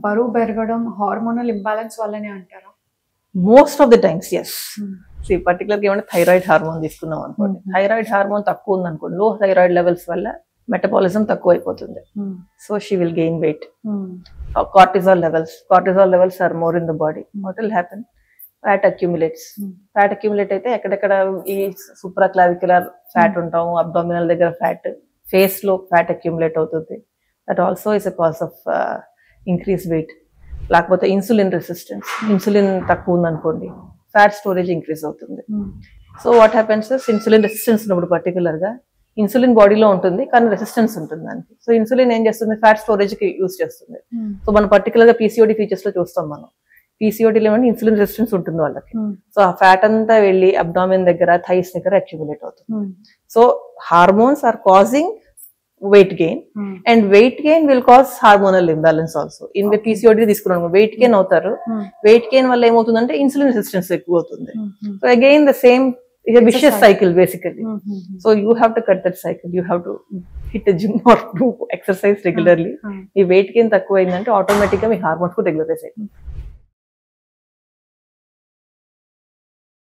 బరువు పెరగడం hormonal imbalance వల్లనే అంటారా? Most of the times yes. పర్టికులర్గా ఏమంటే థైరాయిడ్ హార్మోన్ తీసుకున్నాం అనుకోండి, థైరాయిడ్ హార్మోన్ తక్కువ ఉంది అనుకోండి, లో థైరాయిడ్ లెవెల్స్ వల్ల మెటబాలిజం తక్కువ అయిపోతుంది. So she will gain weight. Cortisol levels are more in the body. What will happen? Fat accumulates. Fat accumulate అయితే ఎక్కడెక్కడ ఈ సూప్రా క్లావిక్యులర్ ఫ్యాట్ ఉంటాము, అబ్డామినల్ దగ్గర ఫ్యాట్, ఫేస్ లో ఫ్యాట్ అక్యుములేట్ అవుతుంది. That also is a cause of increase weight. లేకపోతే insulin resistance, insulin తక్కువ ఉందనుకోండి, ఫ్యాట్ స్టోరేజ్ ఇంక్రీజ్ అవుతుంది. So what happens, insulin resistance ఉన్నప్పుడు పర్టికులర్ గా ఇన్సులిన్ బాడీలో ఉంటుంది కానీ రెసిస్టెన్స్ ఉంటుంది దానికి. సో ఇన్సులిన్ ఏం చేస్తుంది, ఫ్యాట్ స్టోరేజ్ కి యూజ్ చేస్తుంది. సో మనం పర్టికులర్ గా పీసీఓడి ఫీచర్స్ లో చూస్తాం మనం. పీసీఓడీలో ఏమంటే ఇన్సులిన్ రెసిస్టెన్స్ ఉంటుంది వాళ్ళకి. సో ఆ ఫ్యాట్ అంతా వెళ్ళి అబ్డామిన్ దగ్గర, థైస్ దగ్గర అక్యుములేట్ అవుతుంది. So hormones are causing weight gain, and weight gain will cause hormonal imbalance also. In the PCOD తీసుకున్నాము, weight gain అవుతారు. weight gain వల్ల ఏమవుతుందంటే ఇన్సులిన్ రెసిస్టెన్స్ ఎక్కువ అవుతుంది. So again the same is a vicious cycle basically. So you have to cut that cycle. You have to hit a gym or do exercise regularly. ఈ weight gain తక్కువ అయిందంటే automatic గా మీ hormones కూడా regularise అవుతుంది.